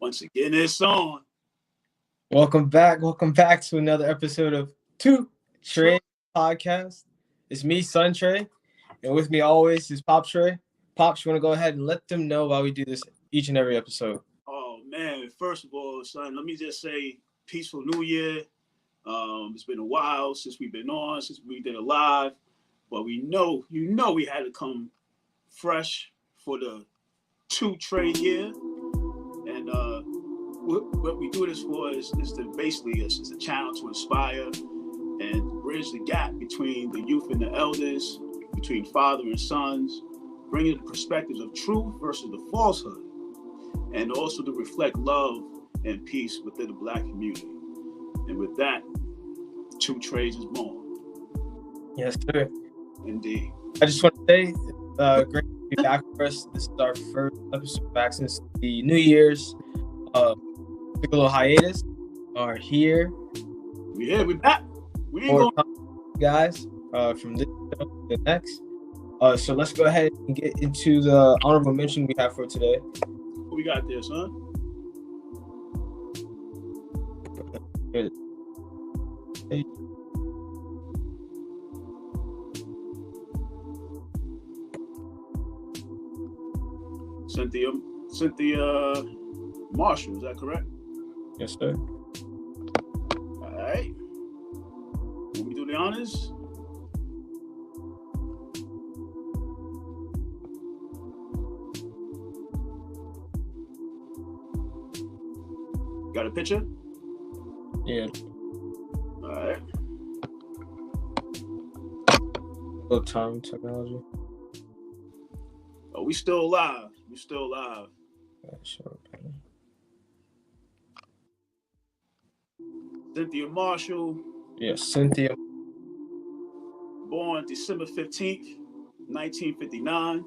Once again, it's on. Welcome back. Welcome back to another episode of TwoTreys podcast. It's me, Son Trey, and with me always is Pop Trey. Pops, you want to go ahead and let them know why we do this each and every episode? Oh man! First of all, son, let me just say, peaceful New Year. It's been a while since we've been on, since we did a live, but we we had to come fresh for the two-tray year, and what we do this for is to basically it's a channel to inspire and bridge the gap between the youth and the elders, between father and sons, bringing the perspectives of truth versus the falsehood, and also to reflect love and peace within the Black community. And with that, TwoTreys is born. Yes, sir. Indeed. I just want to say, great to be back for us. This is our first episode back since the New Year's. Took a little hiatus. Are here. We back. We ain't going, guys. From this show to the next. So let's go ahead and get into the honorable mention we have for today. What we got there, son? Cynthia Marshall, is that correct? Yes, sir. All right. When we do the honors. Got a picture? Yeah. All right. Little time technology. Oh, we still alive. Yeah, sure. Cynthia Marshall. Yes, Cynthia. Born December 15th, 1959.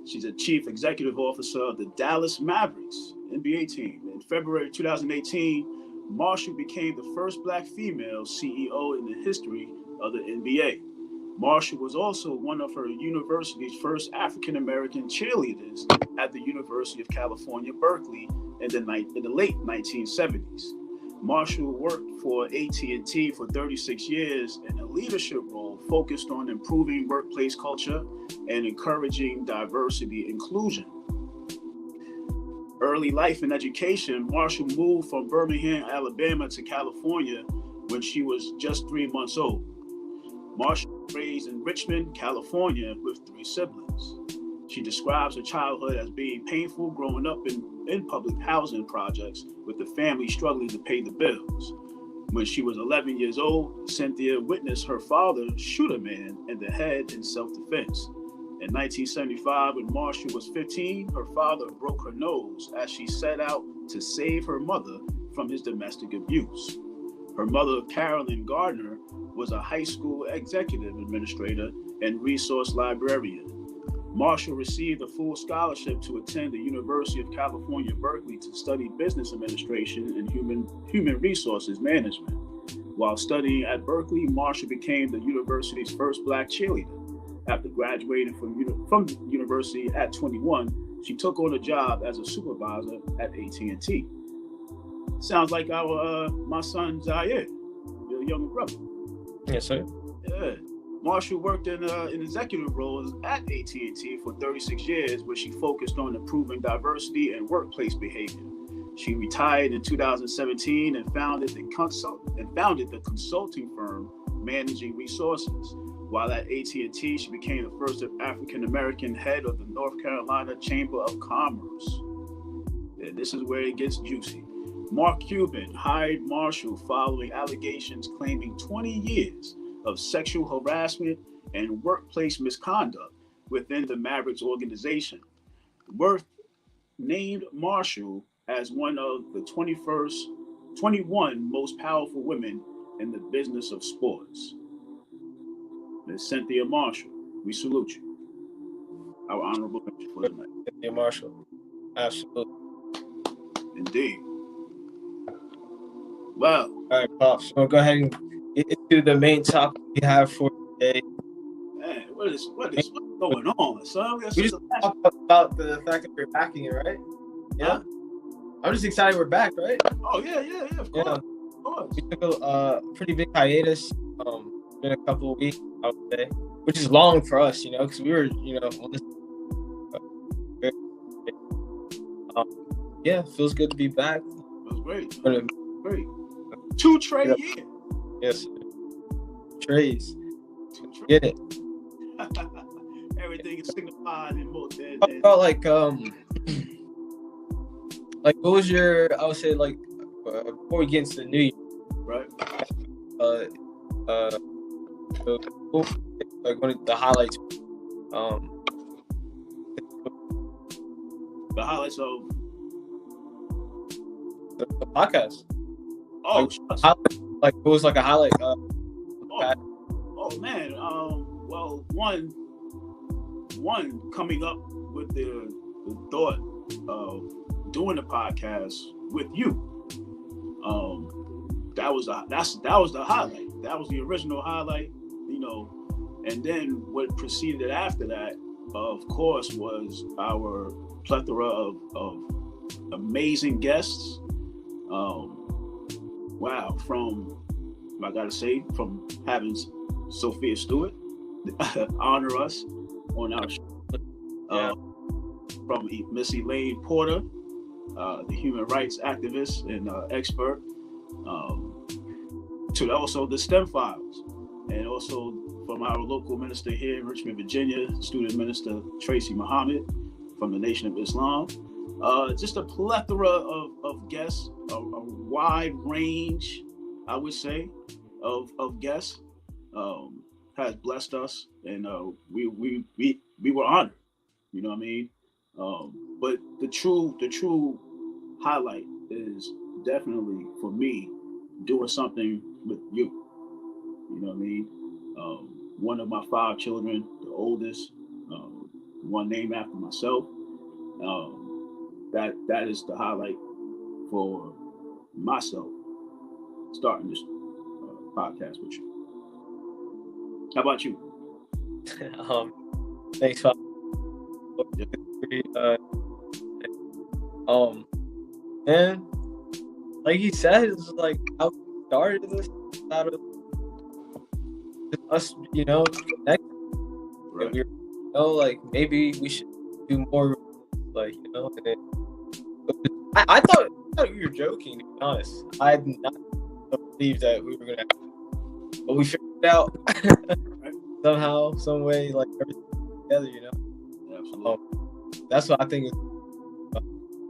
She's a chief executive officer of the Dallas Mavericks NBA team. In February 2018, Marshall became the first Black female CEO in the history of the NBA. Marshall was also one of her university's first African-American cheerleaders at the University of California, Berkeley in the late 1970s. Marshall worked for AT&T for 36 years in a leadership role focused on improving workplace culture and encouraging diversity inclusion. Early life and education, Marshall moved from Birmingham, Alabama to California when she was just 3 months old. Marshall was raised in Richmond, California with 3 siblings. She describes her childhood as being painful growing up in public housing projects with the family struggling to pay the bills. When she was 11 years old, Cynthia witnessed her father shoot a man in the head in self-defense. In 1975, when Marshall was 15, her father broke her nose as she set out to save her mother from his domestic abuse. Her mother, Carolyn Gardner, was a high school executive administrator and resource librarian. Marshall received a full scholarship to attend the University of California, Berkeley to study business administration and human resources management. While studying at Berkeley, Marshall became the university's first Black cheerleader. After graduating from the university at 21, she took on a job as a supervisor at AT&T. Sounds like my son Zaire, your younger brother. Yes, sir. Yeah. Marshall worked in executive roles at AT&T for 36 years, where she focused on improving diversity and workplace behavior. She retired in 2017 and founded the consulting firm Managing Resources. While at AT&T, she became the first African-American head of the North Carolina Chamber of Commerce. And this is where it gets juicy. Mark Cuban hired Marshall following allegations claiming 20 years of sexual harassment and workplace misconduct within the Mavericks organization. Worth named Marshall as one of the 21 most powerful women in the business of sports. Ms. Cynthia Marshall, we salute you. Our honorable mention for tonight. Cynthia Marshall. Absolutely. Indeed. Well. All right, Pops. So go ahead and get into the main topic we have for today. Man, what's going on, son? We just talked about the fact that we're backing it, right? Yeah. I'm just excited we're back, right? Oh yeah, of course. Yeah. Of course. We took a pretty big hiatus. In a couple of weeks, I would say, which is long for us, because we were, on this. Yeah, feels good to be back. It was great. Great. 2Trey year. Yes. Treys. Get it. Everything is signified in both. Talk about what was your? I would say before we get into the new year, right? One of the highlights. The highlights of the podcast. Oh, what was a highlight? Oh man. Well, one coming up with the thought of doing the podcast with you. That was the highlight. That was the original highlight, and then what preceded after that, of course, was our plethora of amazing guests. Wow, from having Sophia Stewart honor us on our show, from Miss Elaine Porter, the human rights activist and expert, to also the STEM Files, and also from our local minister here in Richmond, Virginia, student minister Tracy Muhammad from the Nation of Islam. Just a plethora of guests, a wide range, I would say, of guests has blessed us, and we were honored. You know what I mean? But the true highlight is definitely for me doing something with you. You know what I mean? One of my 5 children, the oldest, one named after myself. That is the highlight for myself, starting this podcast with you. How about you? Thanks, Pop. And like you said, it's how we started this out of us, connect. Right. We were, maybe we should do more, I thought you were joking, to be honest. I had not believed that we were gonna, but we figured it out somehow, some way, everything together, Absolutely. That's what I think is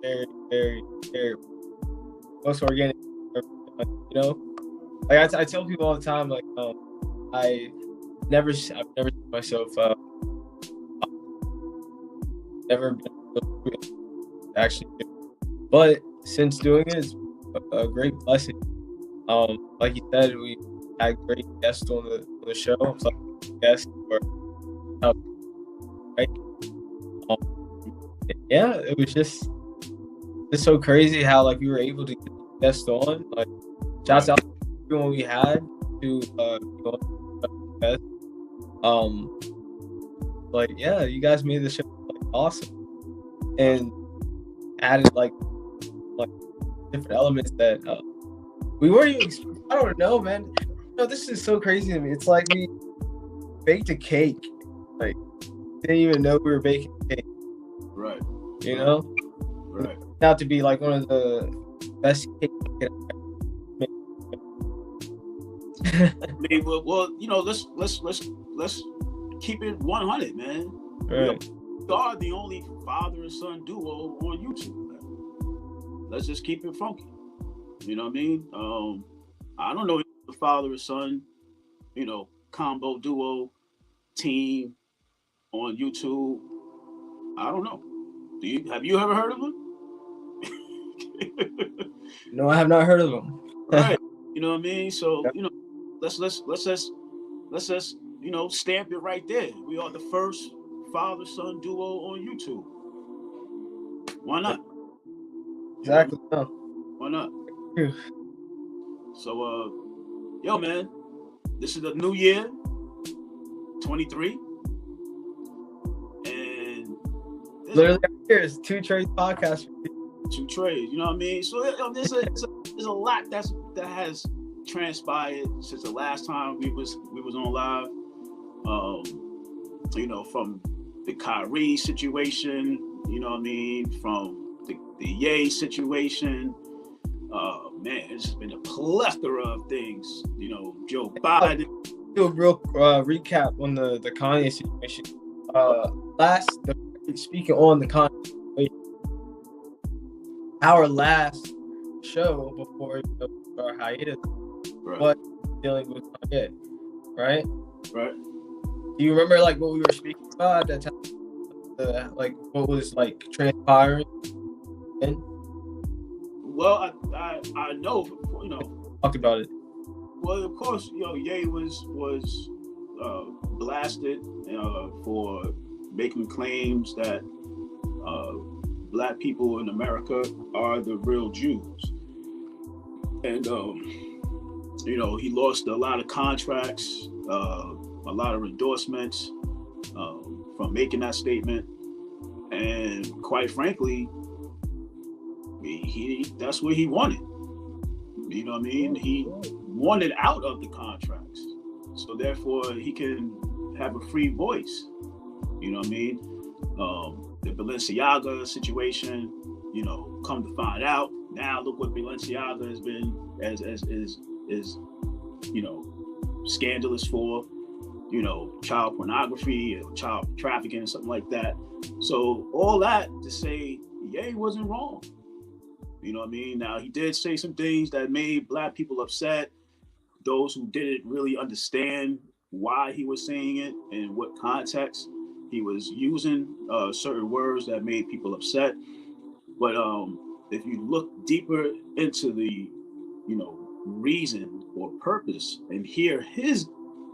very, very, very most organic. I tell people all the time, I've never seen myself never been actually, but since doing it, it's a great blessing. Like you said, we had great guests on the show. So guests were right. Yeah, it was just so crazy how we were able to get guests on. Shouts out to everyone we had to guests. You guys made the show awesome and added different elements that we weren't even. I don't know, man. This is so crazy to me. It's like we baked a cake. Didn't even know we were baking a cake. Right. Right. Not to be one of the best cakes. Well, let's keep it 100, man. Right. We are the only father and son duo on YouTube, man. Let's just keep it funky. You know what I mean? I don't know if the father and son, combo duo team on YouTube. I don't know. Have you ever heard of them? No, I have not heard of them. Right. You know what I mean? So, let's just stamp it right there. We are the first father-son duo on YouTube. Why not? Exactly. Why not? Yeah. So, yo, man, this is the new year, 23, and literally here is TwoTreys podcast. TwoTreys, you know what I mean? So there's a lot that has transpired since the last time we was on live. You know, from the Kyrie situation, you know what I mean, from the Ye situation. Man, it's been a plethora of things. You know, Joe Biden. Do a real recap on the Kanye situation. Speaking on the Kanye situation, our last show before our hiatus was dealing with Kanye, right? Right. Do you remember like what we were speaking about at that time? Like what was like transpiring? Well, I know, you know. Talk about it. Well, of course, you know, Ye was blasted for making claims that black people in America are the real Jews, and you know, he lost a lot of contracts, a lot of endorsements from making that statement, and quite frankly, he that's what he wanted. You know what I mean? He wanted out of the contracts, so therefore he can have a free voice. You know what I mean? The Balenciaga situation, you know, come to find out, now look what Balenciaga has been is you know, scandalous for, you know, child pornography or child trafficking or something like that. So all that to say, Ye wasn't wrong. You know what I mean? Now, he did say some things that made black people upset. Those who didn't really understand why he was saying it and what context he was using certain words that made people upset. But if you look deeper into the, you know, reason or purpose and hear his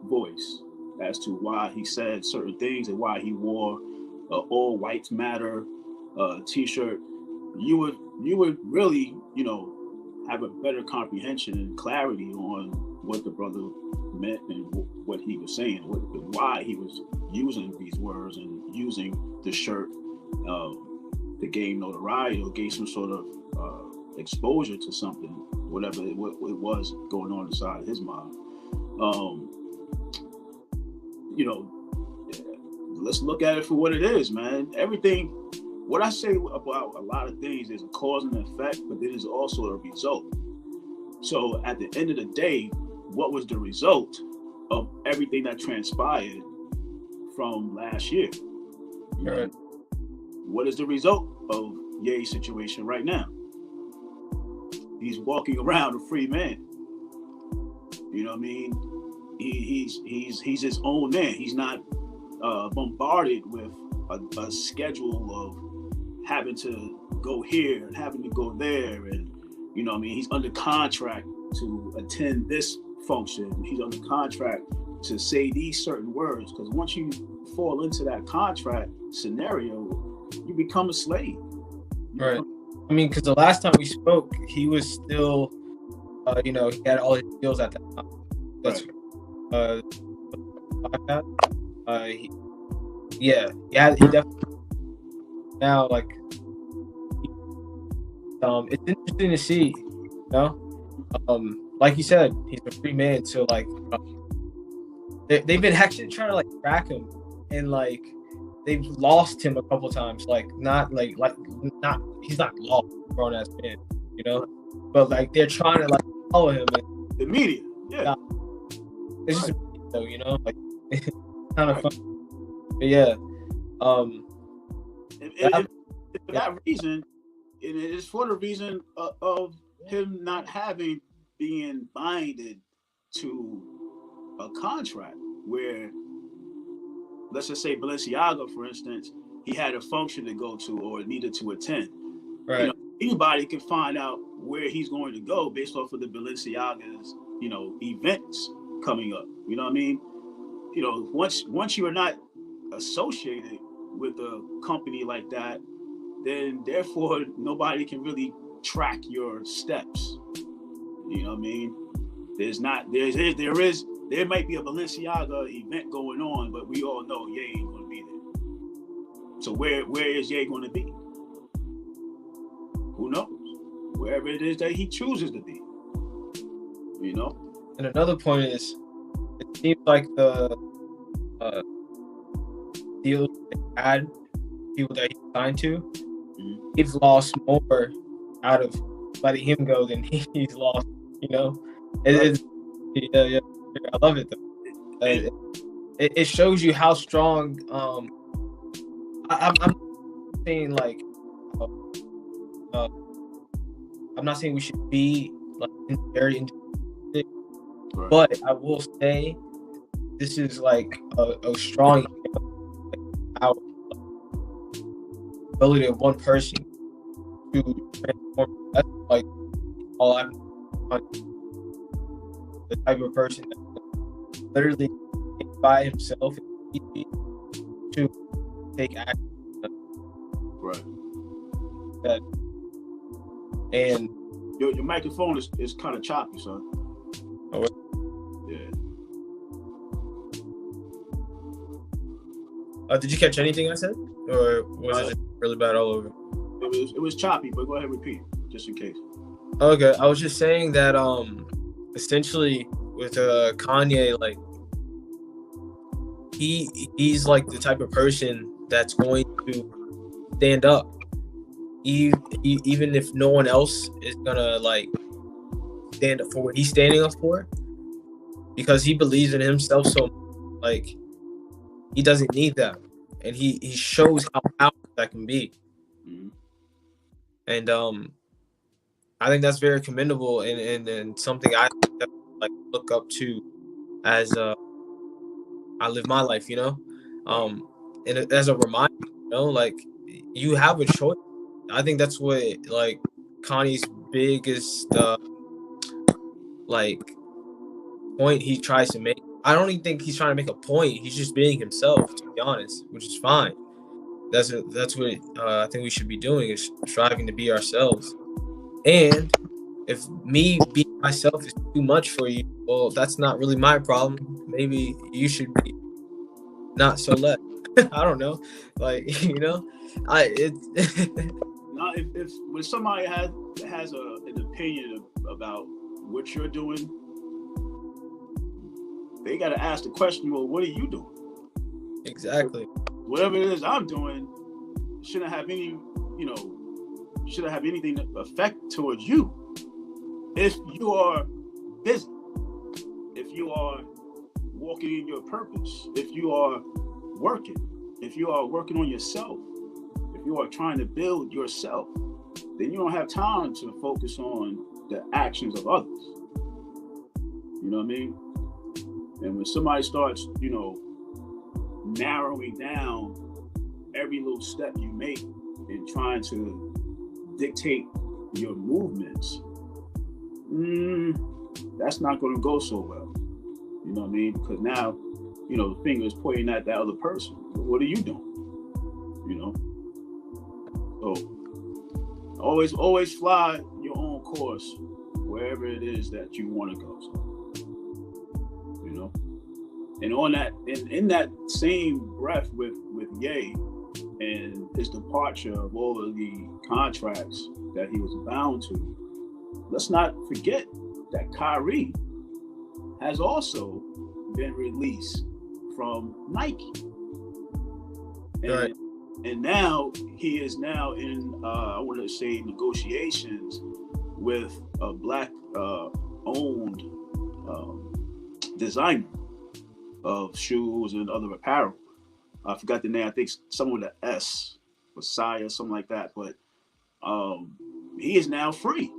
voice as to why he said certain things and why he wore all white matter t-shirt, you would really, you know, have a better comprehension and clarity on what the brother meant and what he was saying, why he was using these words and using the shirt to gain notoriety or gain some sort of exposure to something, whatever it was going on inside his mind. You know, let's look at it for what it is, man. Everything, what I say about a lot of things is a cause and effect, but it is also a result. So at the end of the day, what was the result of everything that transpired from last year? Right. What is the result of Ye's situation right now? He's walking around a free man. You know what I mean? He's his own man. He's not bombarded with a schedule of having to go here and having to go there, and you know what I mean? He's under contract to attend this function. He's under contract to say these certain words, because once you fall into that contract scenario, you become a slave. Right. I mean, because the last time we spoke, he was still, you know, he had all his deals at that time. That's right. He definitely now like. It's interesting to see, you know. Like you said, he's a free man, so like, they've been actually trying to like track him, and like they've lost him a couple times. Like not he's not lost, grown ass man, you know. But like they're trying to like follow him. And, the media, yeah. It's just though, you know, like kind of fun. But yeah, and for that reason, it is for the reason of him not being binded to a contract where, let's just say Balenciaga, for instance, he had a function to go to or needed to attend. Right. You know, anybody can find out where he's going to go based off of the Balenciaga's, you know, events coming up. You know what I mean? You know, once you are not associated with a company like that, then therefore nobody can really track your steps. You know what I mean? There might be a Balenciaga event going on, but we all know Ye ain't gonna be there. So where is Ye gonna be? Who knows? Wherever it is that he chooses to be. You know? And another point is, it seems like the deals they had, people that he signed to, he's lost more out of letting him go than he's lost. You know, yeah. I love it though. It shows you how strong. I'm saying like, I'm not saying we should be like very individualistic, right. But I will say this is like a strong our ability of one person to transform. That's like all I'm the type of person that literally by himself to take action. Right. That and your microphone is kind of choppy, son. Oh, yeah. Did you catch anything I said, or was it just really bad all over? It was choppy, but go ahead and repeat, just in case. Okay, I was just saying that essentially with Kanye, like he's like the type of person that's going to stand up, even if no one else is gonna like stand up for what he's standing up for, because he believes in himself so like he doesn't need that, and he shows how powerful that can be. Mm-hmm. And I think that's very commendable and something I like look up to as I live my life, you know, and as a reminder, you know, like you have a choice. I think that's what like Kanye's biggest like point he tries to make. I don't even think he's trying to make a point. He's just being himself, to be honest, which is fine. That's what I think we should be doing, is striving to be ourselves. And if me being myself is too much for you, well, that's not really my problem. Maybe you should be not so let. I don't know, like, you know, now if when somebody has an opinion about what you're doing, they got to ask the question, well, what are you doing? Exactly. Whatever it is I'm doing shouldn't have any, shouldn't have anything to affect towards you. If you are busy, if you are walking in your purpose, if you are working on yourself, if you are trying to build yourself, then you don't have time to focus on the actions of others. You know what I mean? And when somebody starts, narrowing down every little step you make and trying to dictate your movements, that's not going to go so well. You know what I mean? Because now, the finger is pointing at that other person. What are you doing? So always fly your own course wherever it is that you want to go. And on that, in that same breath with Ye and his departure of all of the contracts that he was bound to, let's not forget that Kyrie has also been released from Nike. Right. And now he is now in, I want to say, negotiations with a black owned designer of shoes and other apparel. I forgot the name. I think someone with an S, Messiah, something like that. But he is now free.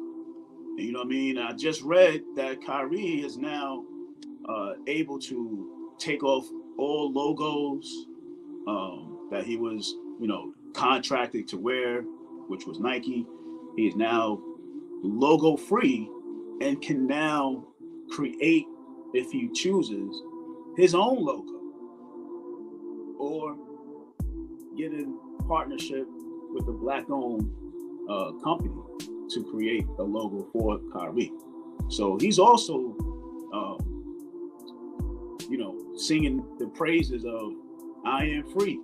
You know what I mean? I just read that Kyrie is now able to take off all logos that he was, contracted to wear, which was Nike. He is now logo free and can now create, if he chooses, his own logo, or get in partnership with a black-owned company to create a logo for Kyrie. So he's also, singing the praises of "I am free."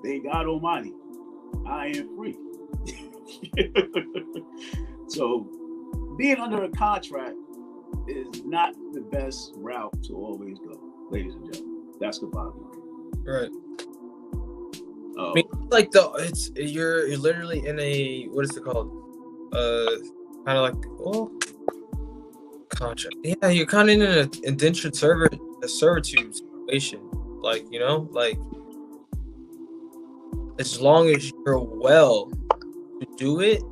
Thank God Almighty, I am free. So being under a contract is not the best route to always go, ladies and gentlemen. That's the bottom line. Right. I mean, like you're literally in a, what is it called? Kind of like, well, contract. Yeah, you're kind of in an indentured servitude situation. Like, you know, like as long as you're well to do it,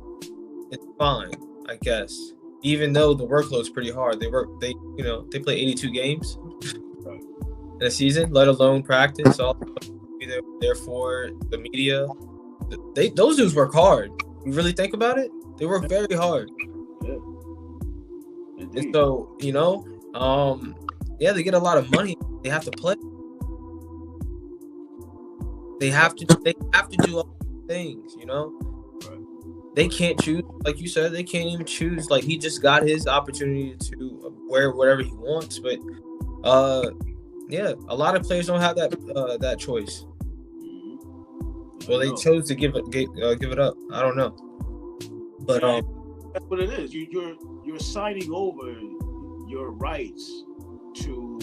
it's fine, I guess. Even though the workload's pretty hard, they play 82 games in a season, let alone practice. All there for the media. Those dudes work hard. You really think about it, they work very hard. Yeah. And so, you know, yeah, they get a lot of money. They have to play. They have to do all things, you know. Right. They can't choose, like you said. They can't even choose. Like, he just got his opportunity to wear whatever he wants. But, yeah, a lot of players don't have that choice. Well, they chose to give it up. I don't know, but that's what it is. You're signing over your rights to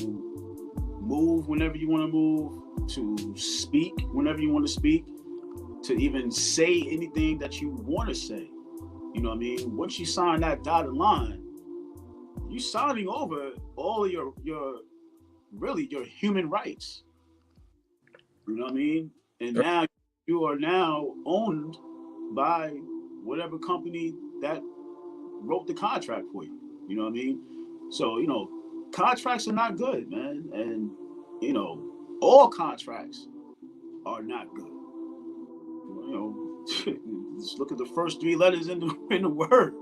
move whenever you want to move, to speak whenever you want to speak, to even say anything that you want to say. You know what I mean? Once you sign that dotted line, you're signing over all of your human rights. You know what I mean? And now you are now owned by whatever company that wrote the contract for you. You know what I mean? So, you know, contracts are not good, man. And, you know, all contracts are not good. You know, just look at the first three letters in the word,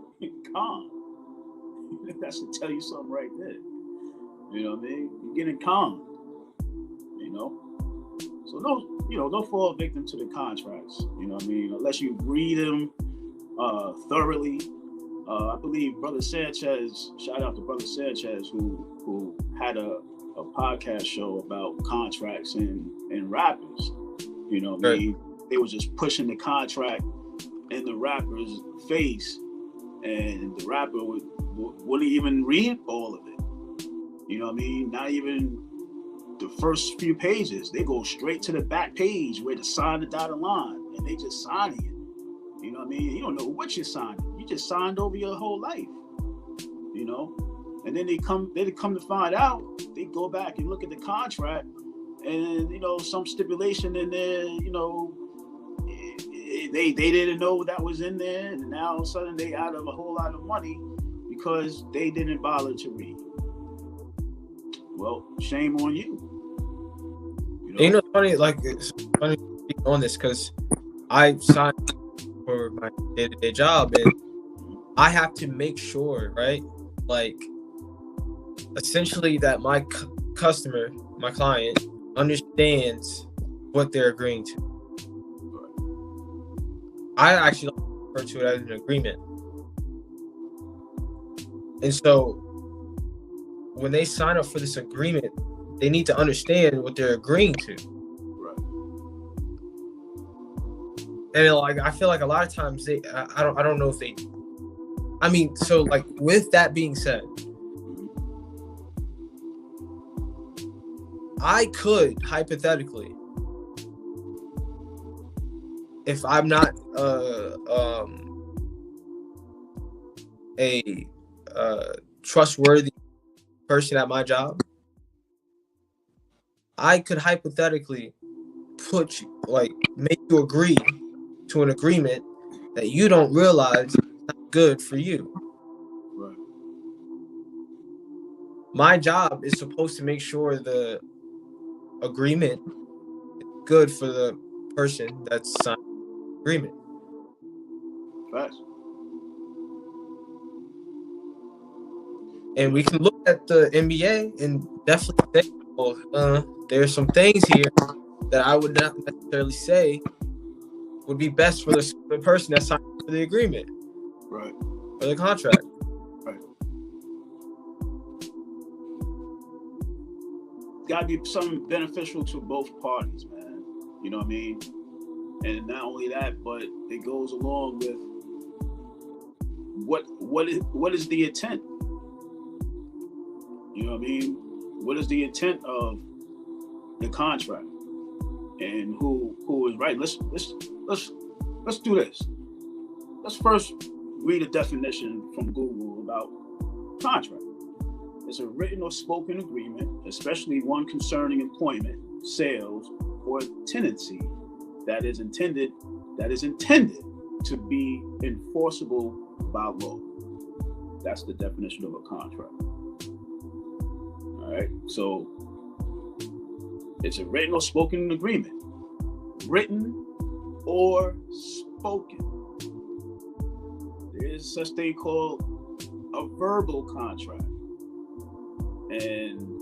calm. That should tell you something right there. You know what I mean? You're getting calm. You know? So don't fall victim to the contracts. You know what I mean? Unless you read them thoroughly. I believe Brother Sanchez, shout out to Brother Sanchez, who had a podcast show about contracts and rappers. You know what I mean? They were just pushing the contract in the rapper's face, and the rapper wouldn't even read all of it. You know what I mean? Not even the first few pages. They go straight to the back page where to sign the dotted line, and they just signing it. You know what I mean? You don't know what you're signing. You just signed over your whole life. You know? And then they come to find out, they go back and look at the contract, and, you know, some stipulation in there, you know, they didn't know that was in there, and now all of a sudden they out of a whole lot of money because they didn't bother to read. Well, shame on you. You know, funny, like, it's funny on this because I signed for my day-to-day job, and I have to make sure, right, like, essentially that my customer, my client, understands what they're agreeing to. I actually refer to it as an agreement. And so when they sign up for this agreement, they need to understand what they're agreeing to. Right. And like, I feel like a lot of times I don't know if they, I mean, so like, with that being said, I could hypothetically, if I'm not a trustworthy person at my job, I could hypothetically make you agree to an agreement that you don't realize is not good for you. Right. My job is supposed to make sure the agreement is good for the person that's signing the agreement. Facts. And we can look at the NBA and definitely say, well, there's some things here that I would not necessarily say would be best for the person that signed for the agreement. Right. For the contract. Right. Got to be something beneficial to both parties, man. You know what I mean? And not only that, but it goes along with what is the intent? You know what I mean? What is the intent of the contract? And who is right? Let's do this. Let's first read a definition from Google about contract. It's a written or spoken agreement, especially one concerning employment, sales, or tenancy that is intended to be enforceable by law. That's the definition of a contract. All right. So it's a written or spoken agreement. Written or spoken. There is such thing called a verbal contract. And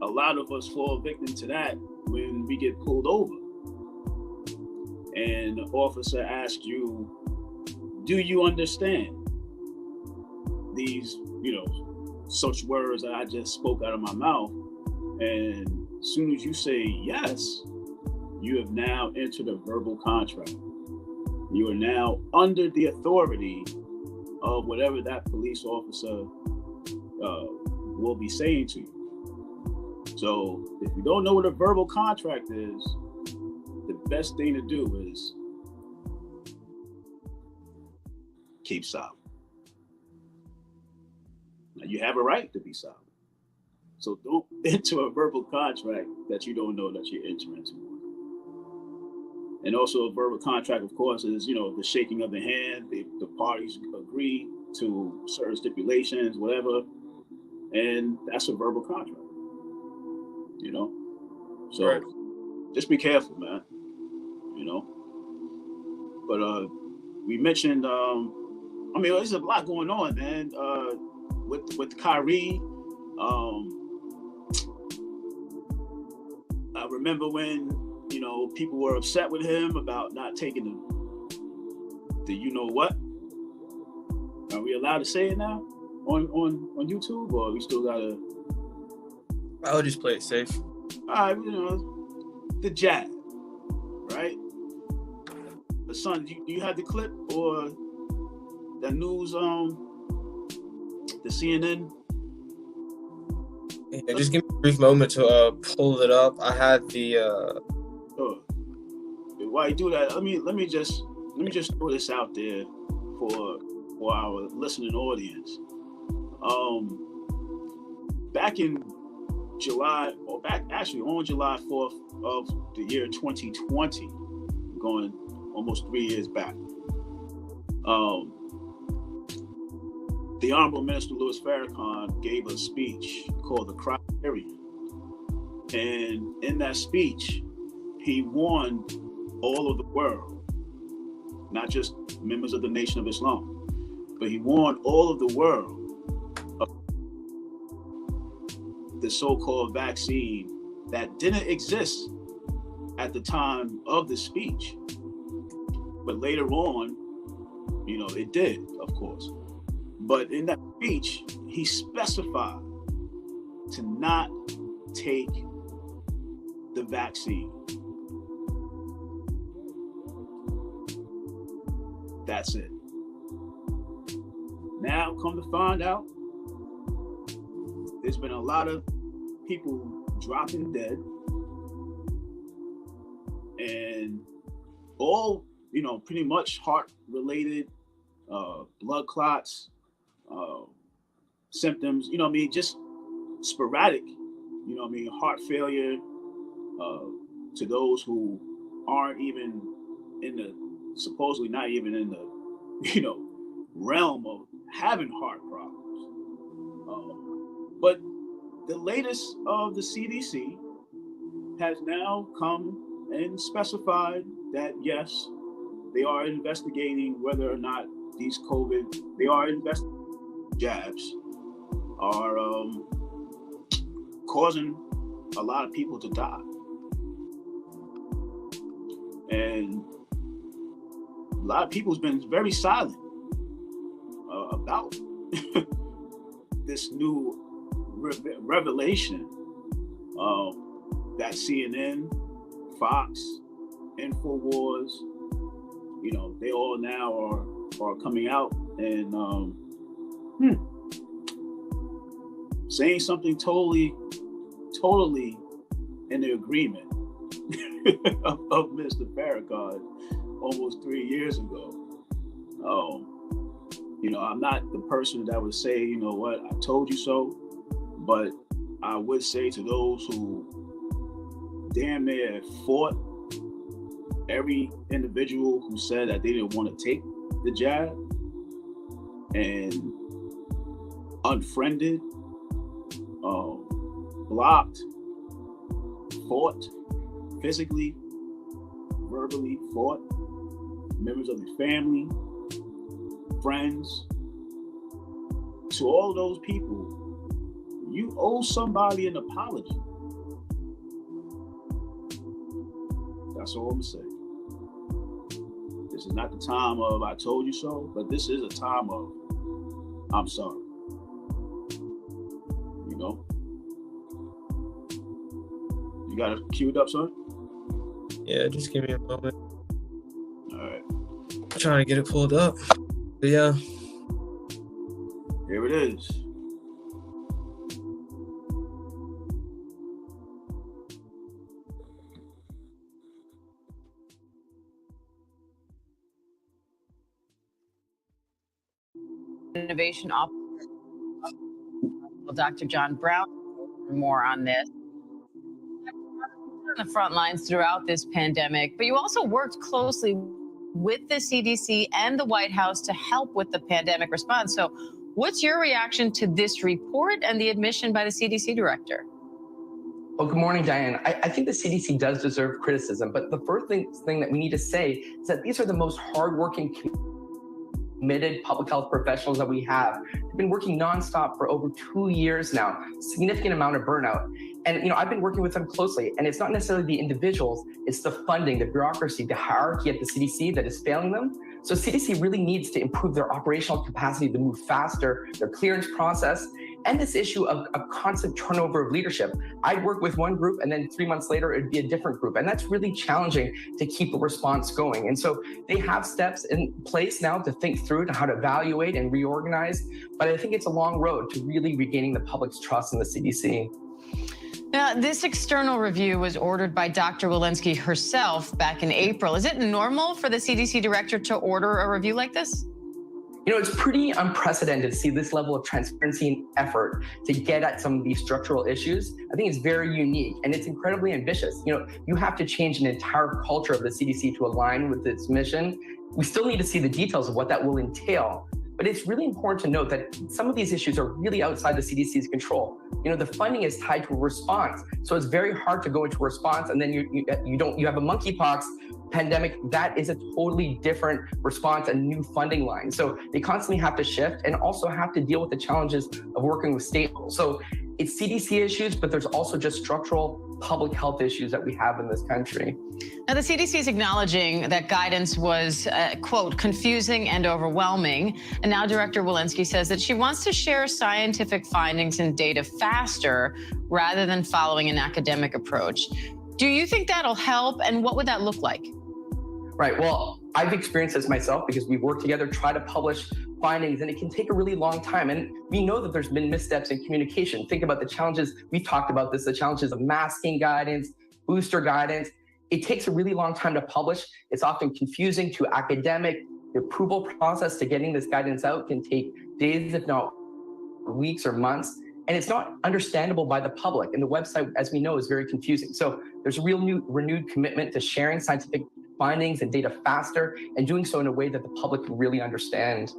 a lot of us fall victim to that when we get pulled over. And the officer asks you, do you understand these, such words that I just spoke out of my mouth? And as soon as you say yes, you have now entered a verbal contract. You are now under the authority of whatever that police officer will be saying to you. So if you don't know what a verbal contract is, the best thing to do is keep silent. Now, you have a right to be silent. So don't enter a verbal contract that you don't know that you're entering into. And also a verbal contract, of course, is, the shaking of the hand. The parties agree to certain stipulations, whatever. And that's a verbal contract, So right. Just be careful, man, But we mentioned, there's a lot going on, man, with Kyrie. I remember when, people were upset with him about not taking the what? Are we allowed to say it now on YouTube, or we still gotta? I'll just play it safe. All right, the jab, right? The son, do you have the clip or the news? The CNN. Yeah, just give me a brief moment to pull it up. I had the. Sure. While you do that, let me just throw this out there for our listening audience. Back in July, or on July 4th of the year 2020, going almost 3 years back, the Honorable Minister Louis Farrakhan gave a speech called the Criterion. And in that speech, he warned all of the world, not just members of the Nation of Islam, but he warned all of the world of the so-called vaccine that didn't exist at the time of the speech. But later on, it did, of course. But in that speech, he specified to not take the vaccine. That's it. Now, come to find out, there's been a lot of people dropping dead, and all, pretty much heart-related, blood clots, symptoms, just sporadic, heart failure, to those who aren't even supposedly not even in the, realm of having heart problems. But the latest of the CDC has now come and specified that, yes, they are investigating whether or not these jabs are causing a lot of people to die. And a lot of people's been very silent about this new revelation that CNN, Fox, InfoWars, they all now are are coming out and saying something totally in the agreement of Mr. Farrakhan almost 3 years ago. I'm not the person that would say, you know what, I told you so, but I would say to those who damn near fought every individual who said that they didn't want to take the jab and unfriended, blocked, fought, physically, verbally fought, members of the family, friends, to all those people, you owe somebody an apology. That's all I'm saying. This is not the time of I told you so, but this is a time of I'm sorry. You know? You got it queued up, son? Yeah, just give me a moment. All right. I'm trying to get it pulled up. But yeah. Here it is. Innovation Officer, Dr. John Brown, more on this. On the front lines throughout this pandemic, but you also worked closely with the CDC and the White House to help with the pandemic response. So what's your reaction to this report and the admission by the CDC director? Well, good morning, Diane. I think the CDC does deserve criticism, but the first thing that we need to say is that these are the most hardworking, committed public health professionals that we have. They've been working nonstop for over 2 years now, significant amount of burnout. And I've been working with them closely, and it's not necessarily the individuals, it's the funding, the bureaucracy, the hierarchy at the CDC that is failing them. So CDC really needs to improve their operational capacity to move faster, their clearance process, and this issue of constant turnover of leadership. I'd work with one group and then 3 months later, it'd be a different group. And that's really challenging to keep a response going. And so they have steps in place now to think through to how to evaluate and reorganize. But I think it's a long road to really regaining the public's trust in the CDC. Now, this external review was ordered by Dr. Walensky herself back in April. Is it normal for the CDC director to order a review like this? It's pretty unprecedented to see this level of transparency and effort to get at some of these structural issues. I think it's very unique and it's incredibly ambitious. You have to change an entire culture of the CDC to align with its mission. We still need to see the details of what that will entail. But it's really important to note that some of these issues are really outside the CDC's control. The funding is tied to a response. So it's very hard to go into a response and then you have a monkeypox pandemic. That is a totally different response and new funding line. So they constantly have to shift and also have to deal with the challenges of working with state. So it's CDC issues, but there's also just structural public health issues that we have in this country. Now, the CDC is acknowledging that guidance was, quote, confusing and overwhelming. And now Director Walensky says that she wants to share scientific findings and data faster rather than following an academic approach. Do you think that'll help? And what would that look like? Right. Well, I've experienced this myself because we work together, try to publish findings, and it can take a really long time. And we know that there's been missteps in communication. Think about the challenges. We talked about this, the challenges of masking guidance, booster guidance. It takes a really long time to publish. It's often confusing to academic. The approval process to getting this guidance out can take days, if not weeks or months. And it's not understandable by the public. And the website, as we know, is very confusing. So there's a renewed commitment to sharing scientific findings and data faster and doing so in a way that the public can really understand.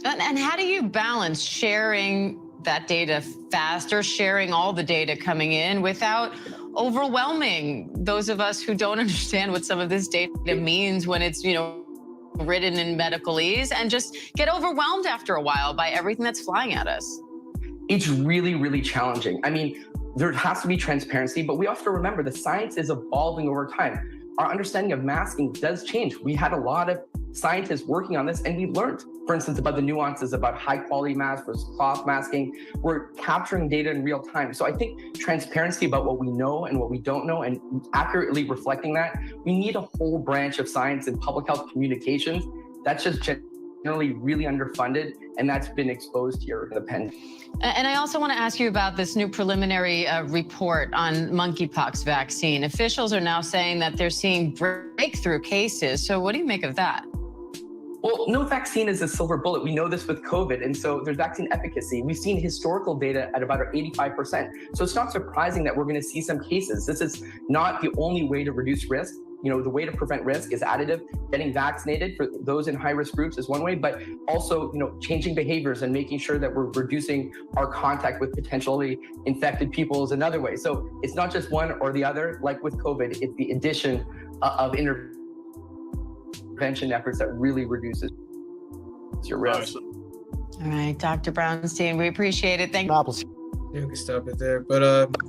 And how do you balance sharing that data faster, sharing all the data coming in without overwhelming those of us who don't understand what some of this data means when it's, written in medicalese, and just get overwhelmed after a while by everything that's flying at us? It's really, really challenging. I mean, there has to be transparency, but we have to remember the science is evolving over time. Our understanding of masking does change. We had a lot of scientists working on this, and we learned, for instance, about the nuances about high quality masks versus cloth masking. We're capturing data in real time. So I think transparency about what we know and what we don't know and accurately reflecting that, we need a whole branch of science and public health communications that's just really underfunded, and that's been exposed here in the pandemic. And I also want to ask you about this new preliminary report on monkeypox vaccine. Officials are now saying that they're seeing breakthrough cases. So what do you make of that? Well, no vaccine is a silver bullet. We know this with COVID. And so there's vaccine efficacy. We've seen historical data at about 85%. So it's not surprising that we're going to see some cases. This is not the only way to reduce risk. You know, the way to prevent risk is additive. Getting vaccinated for those in high-risk groups is one way, but also, you know, changing behaviors and making sure that we're reducing our contact with potentially infected people is another way. So it's not just one or the other. Like with COVID, it's the addition of intervention efforts that really reduces your risk. All right, Dr. Brownstein, we appreciate it. Thank you. Yeah, we can stop it there. But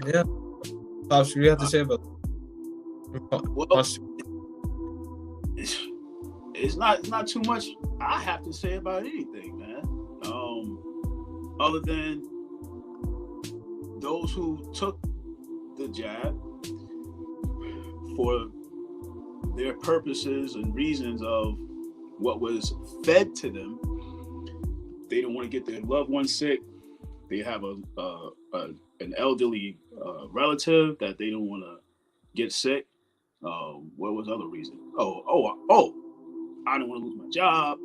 yeah, Pops, what do you have to say about well, it's not too much I have to say about anything, man. Other than those who took the jab for their purposes and reasons of what was fed to them. They don't want to get their loved one sick. They have an elderly relative that they don't want to get sick. What was the other reason? Oh, I don't want to lose my job.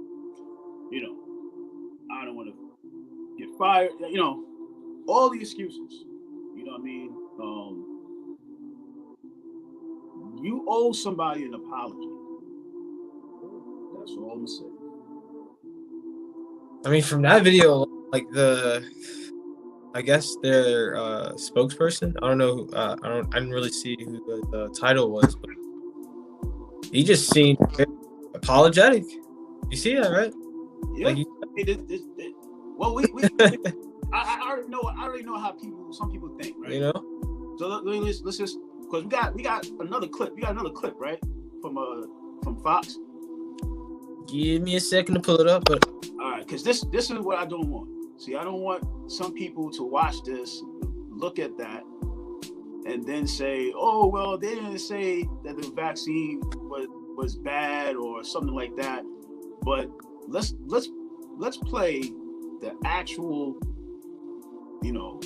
You know, I don't want to get fired. You know, all the excuses. You know what I mean? You owe somebody an apology. That's all I'm saying. I mean, from that video, like I guess their spokesperson. I don't know. I didn't really see who the title was, but he just seemed apologetic. You see that, right? Yeah. Like well, I already know how some people think, right? You know. So let's just, because we got another clip. We got another clip, right? From Fox. Give me a second to pull it up, but all right, because this is what I don't want. See, I don't want some people to watch this, look at that, and then say, "Oh, well, they didn't say that the vaccine was bad or something like that." But let's play the actual, you know,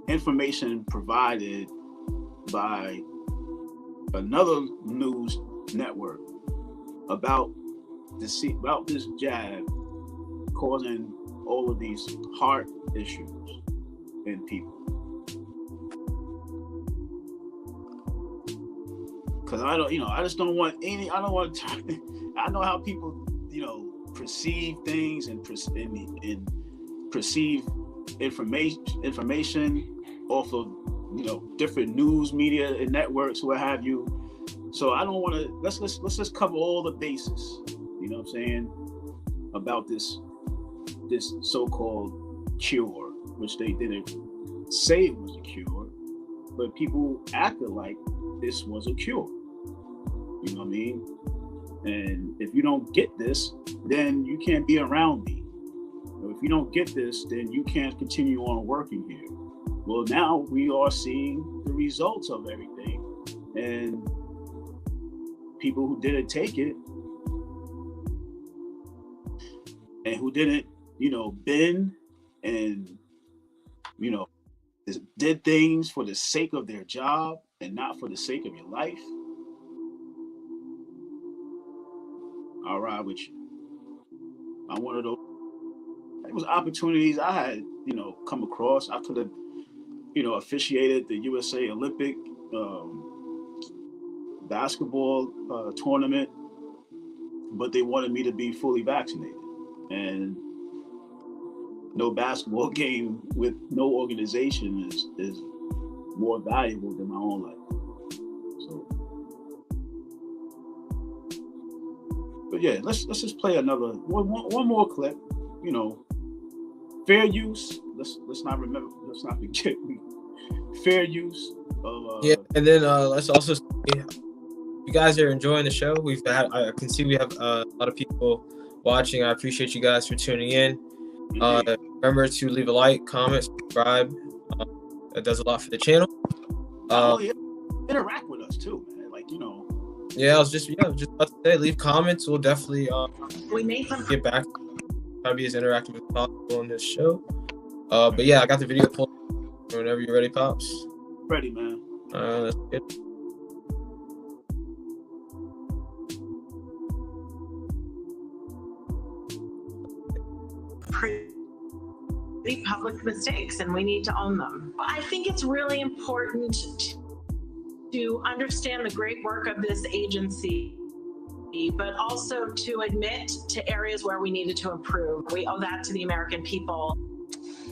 information provided by another news network about this jab causing all of these heart issues in people. Because I don't want I know how people, you know, perceive things and perceive information off of, you know, different news media and networks, what have you. So I don't want to, let's just cover all the bases, you know what I'm saying, about this so-called cure, which they didn't say it was a cure, but people acted like this was a cure. You know what I mean? And if you don't get this, then you can't be around me. Or if you don't get this, then you can't continue on working here. Well, now we are seeing the results of everything, and people who didn't take it and who didn't, you know, bend and, you know, did things for the sake of their job and not for the sake of your life. I'll ride with you. I'm one of those. It was opportunities I had, you know, come across. I could have, you know, officiated the USA Olympic basketball tournament, but they wanted me to be fully vaccinated. And no basketball game with no organization is more valuable than my own life. So, but yeah, let's just play another one more clip. You know, fair use. Let's not forget fair use of yeah, and then let's also say, you guys are enjoying the show. I can see we have a lot of people watching. I appreciate you guys for tuning in. Remember to leave a like, comment, subscribe. That does a lot for the channel. Yeah. Interact with us too, man. Like, you know. Yeah, I was just about to say, leave comments. We'll definitely get back try to be as interactive as possible on this show. But yeah, I got the video pulled. Whenever you're ready, Pops. Ready, man. Let's get pretty public mistakes, and we need to own them. I think it's really important to understand the great work of this agency, but also to admit to areas where we needed to improve. We owe that to the American people.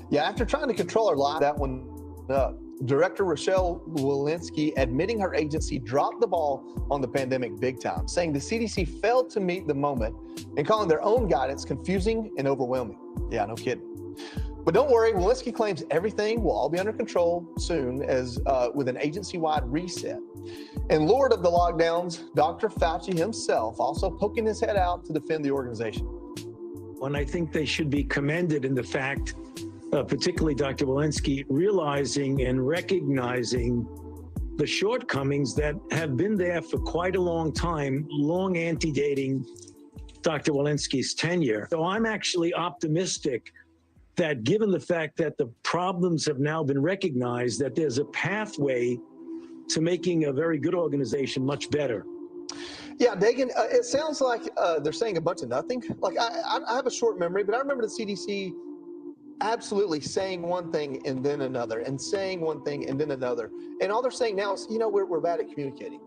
Yeah, after trying to control her life, that one up. Director Rochelle Walensky admitting her agency dropped the ball on the pandemic big time, saying the CDC failed to meet the moment and calling their own guidance confusing and overwhelming. Yeah, no kidding. But don't worry, Walensky claims everything will all be under control soon as with an agency-wide reset. And Lord of the lockdowns, Dr. Fauci himself also poking his head out to defend the organization. And I think they should be commended in the fact, particularly Dr. Walensky, realizing and recognizing the shortcomings that have been there for quite a long time, long antedating Dr. Walensky's tenure. So I'm actually optimistic that given the fact that the problems have now been recognized, that there's a pathway to making a very good organization much better. Yeah, Dagan, it sounds like they're saying a bunch of nothing. Like I have a short memory, but I remember the CDC absolutely saying one thing and then another, and saying one thing and then another. And all they're saying now is, we're bad at communicating.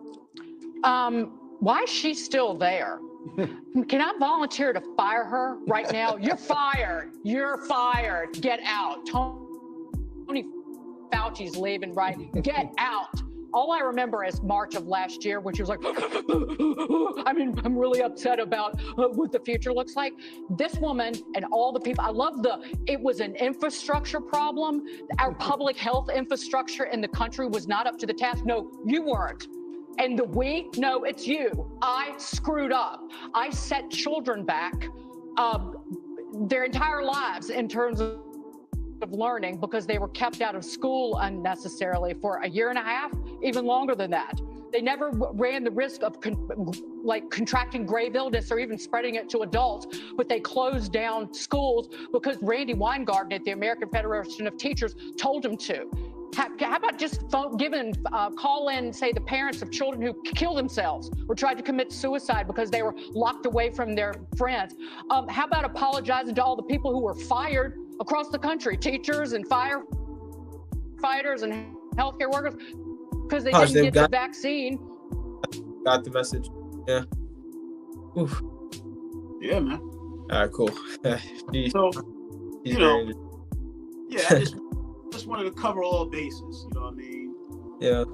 Why is she still there? Can I volunteer to fire her right now? You're fired. You're fired. Get out. Tony Fauci's leaving, right? Get out. All I remember is March of last year when she was like, I'm really upset about what the future looks like. This woman and all the people, it was an infrastructure problem. Our public health infrastructure in the country was not up to the task. No, you weren't. And no, it's you. I screwed up. I set children back their entire lives in terms of learning because they were kept out of school unnecessarily for a year and a half, even longer than that. They never ran the risk of contracting grave illness or even spreading it to adults, but they closed down schools because Randy Weingarten at the American Federation of Teachers told them to. How about just call in, say, the parents of children who killed themselves or tried to commit suicide because they were locked away from their friends? How about apologizing to all the people who were fired across the country, teachers and firefighters and healthcare workers, because they didn't get the vaccine? Got the message. Yeah. Oof. Yeah, man. All right, cool. So, I just wanted to cover all bases. You know what I mean? Yeah.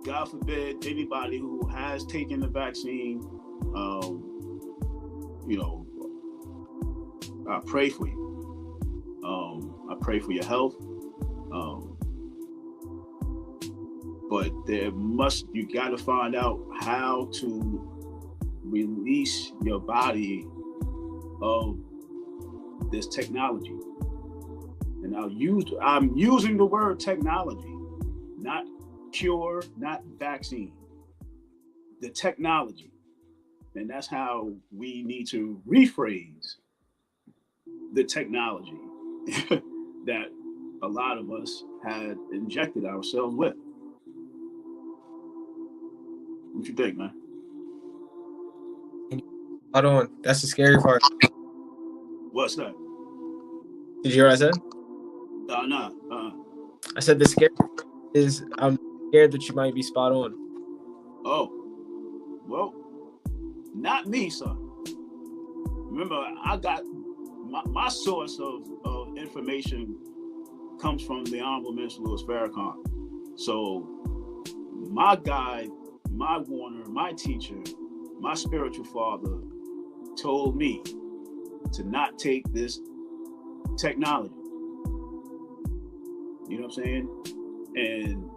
God forbid anybody who has taken the vaccine, I pray for you. I pray for your health. But you got to find out how to release your body of this technology. And I'm using the word technology, not cure, not vaccine. The technology. And that's how we need to rephrase the technology that a lot of us had injected ourselves with. What you think, man? Hold on. That's the scary part. What's that? Did you hear what I said? No. I said the scary part is I'm scared that you might be spot on. Oh. Well, not me, son. Remember, I got my source of information comes from the Honorable Minister Louis Farrakhan. So my guide, my warner, my teacher, my spiritual father told me to not take this technology. You know what I'm saying? And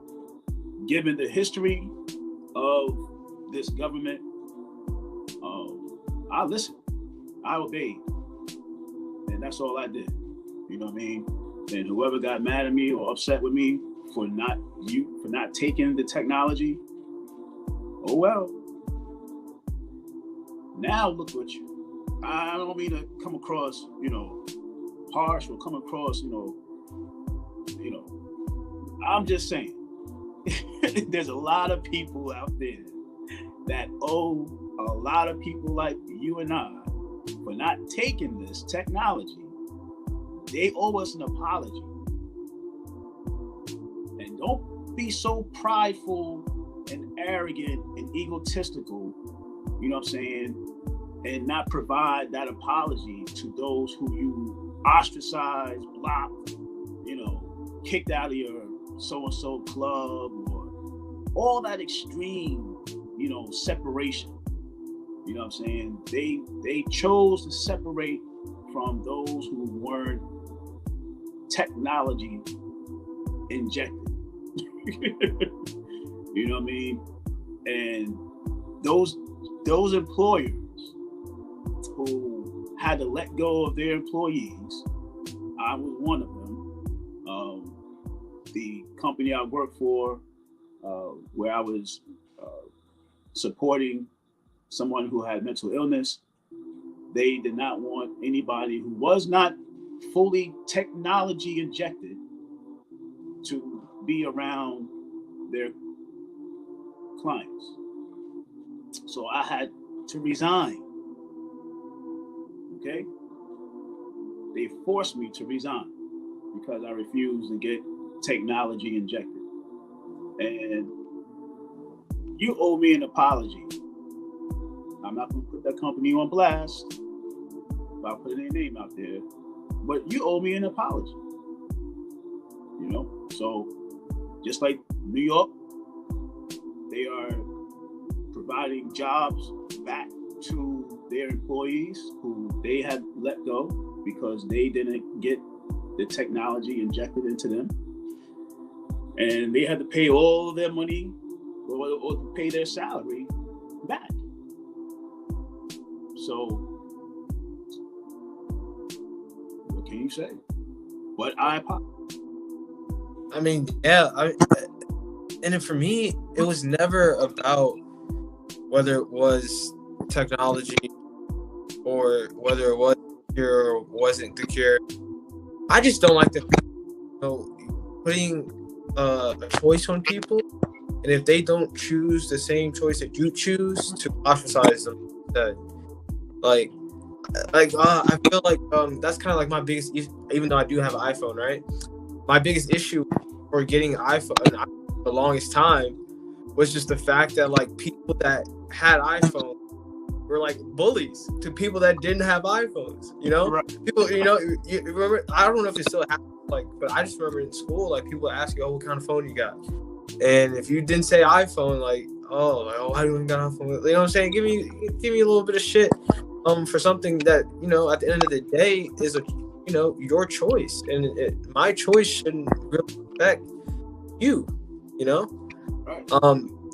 given the history of this government, I listened. I obeyed. And that's all I did. You know what I mean? And whoever got mad at me or upset with me for not taking the technology, oh well. Now look what I don't mean to come across, harsh or come across, I'm just saying, there's a lot of people out there that owe a lot of people like you and I for not taking this technology. They owe us an apology. And don't be so prideful and arrogant and egotistical, you know what I'm saying, and not provide that apology to those who you ostracized, blocked, kicked out of your so-and-so club, or all that extreme, separation. You know what I'm saying? They chose to separate from those who weren't technology injected. You know what I mean? And those employers who had to let go of their employees, I was one of them. The company I worked for, where I was supporting someone who had mental illness, they did not want anybody who was not fully technology injected to be around their clients. So I had to resign. Okay? They forced me to resign because I refused to get technology injected. And you owe me an apology. I'm not going to put that company on blast by putting their name out there, but you owe me an apology. So just like New York, they are providing jobs back to their employees who they had let go because they didn't get the technology injected into them. And they had to pay all their money or pay their salary back. So, what can you say? But I apologize. I mean, yeah. And then for me, it was never about whether it was technology or whether it was cure or wasn't the cure. I just don't like putting a choice on people, and if they don't choose the same choice that you choose, to ostracize them instead. I feel like that's kind of like my biggest, even though I do have an iPhone, right? My biggest issue for getting an iPhone for the longest time was just the fact that like people that had iPhones were like bullies to people that didn't have iPhones. Right. People, you remember? I don't know if it still happens, but I just remember in school, like people would ask you, "Oh, what kind of phone you got?" And if you didn't say iPhone, why do you got an iPhone? You know what I'm saying? Give me a little bit of shit, for something that at the end of the day is your choice, and my choice shouldn't really affect you. Right.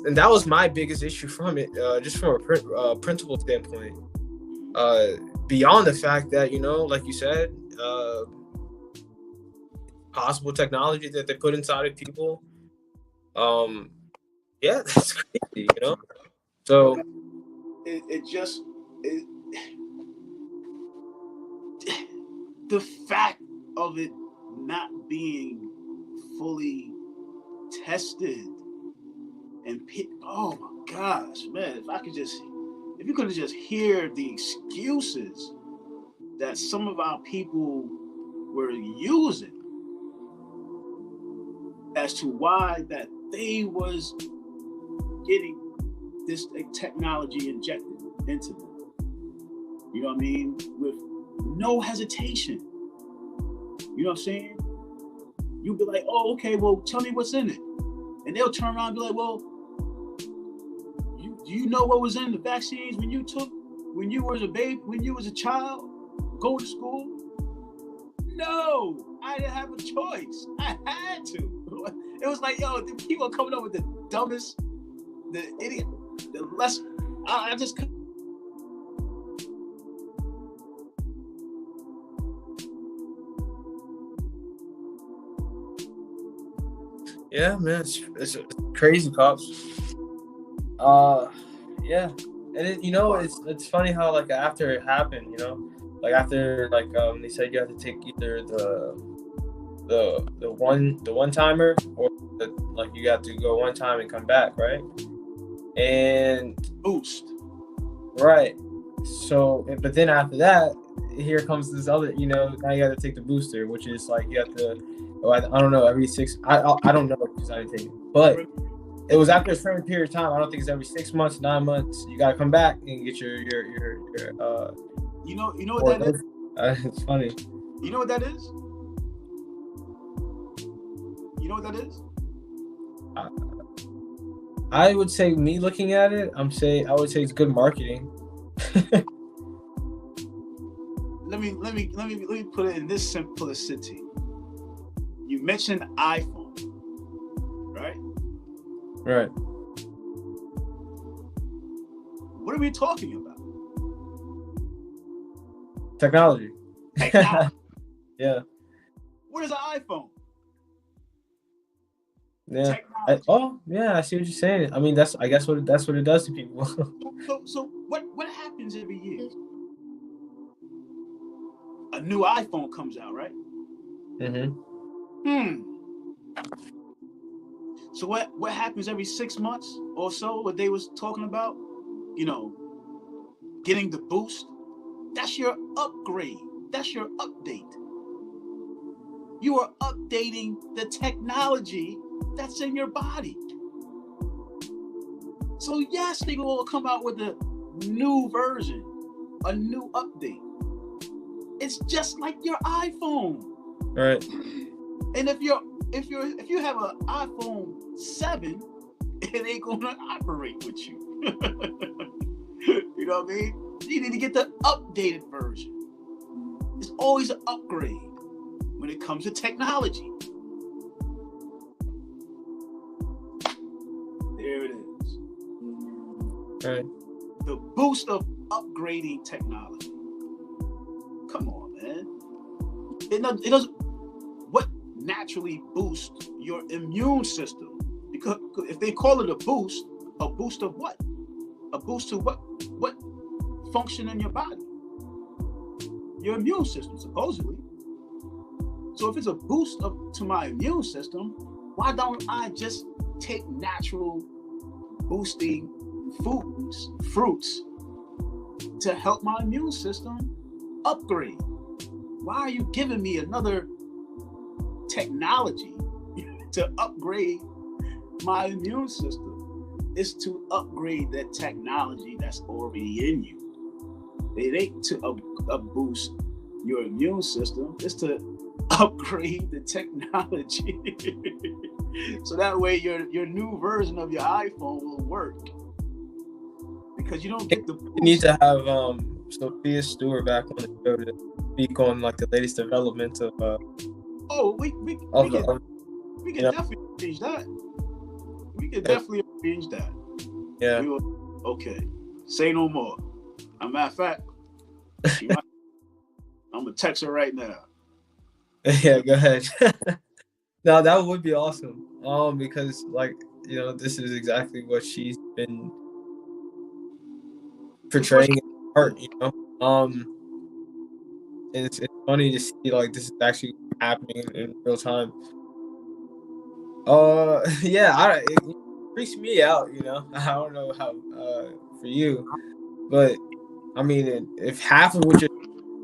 And that was my biggest issue from it, just from a principle standpoint. Beyond the fact that like you said, possible technology that they put inside of people. Yeah, that's crazy, So the fact of it not being fully tested and oh my gosh, man, if you could just hear the excuses that some of our people were using as to why that they was getting this technology injected into them. You know what I mean? With no hesitation. You know what I'm saying? You'll be like, oh, okay, well, tell me what's in it. And they'll turn around and be like, well, do you know what was in the vaccines when you was a baby, when you was a child, go to school? No, I didn't have a choice. I had to. It was like, yo, the people are coming up with the dumbest, the idiot, the less, I just couldn't. Yeah, man, it's crazy, Pops. Yeah, And it, it's funny how like after it happened, like after like they said you have to take either the one timer or like you have to go one time and come back, right? And boost. Right. So, but then after that, here comes this other, now you got to take the booster, which is like you have to, I don't know, every 6. I don't know because I didn't take it, but it was after a certain period of time. I don't think it's every 6 months, 9 months. You got to come back and get your You know what that is? It's funny. You know what that is? You know what that is? I would say, me looking at it, I would say it's good marketing. Let me put it in this simplicity. You mentioned iPhone, right? Right. What are we talking about? Technology. Yeah. What is an iPhone? Yeah. I see what you're saying. I mean, that's what it does to people. So what happens every year? A new iPhone comes out, right? So what happens every 6 months or so? What they was talking about, getting the boost. That's your upgrade. That's your update. You are updating the technology that's in your body. So yes, they will come out with a new version, a new update. It's just like your iPhone. Right. And if you have an iPhone 7, it ain't gonna operate with you. You know what I mean? You need to get the updated version. It's always an upgrade when it comes to technology. There it is. Right. The boost of upgrading technology. Come on, man. It doesn't. What naturally boosts your immune system? Because if they call it a boost of what? A boost to what function in your body? Your immune system, supposedly. So if it's a boost to my immune system, why don't I just take natural boosting fruits to help my immune system upgrade? Why are you giving me another technology to upgrade my immune system? It's to upgrade that technology that's already in you. It ain't to boost your immune system. It's to upgrade the technology. So that way your new version of your iPhone will work. Because you don't get the boost. You need to have Sophia Stewart back on the show to speak on like the latest developments of we can definitely change that. We can definitely arrange that. Yeah. Okay. Say no more. As a matter of fact, I'm gonna text her right now. Yeah, go ahead. No, that would be awesome. Because this is exactly what she's been portraying in art. And it's funny to see like this is actually happening in real time. It freaks me out, I don't know how for you, but I mean, if half of what you're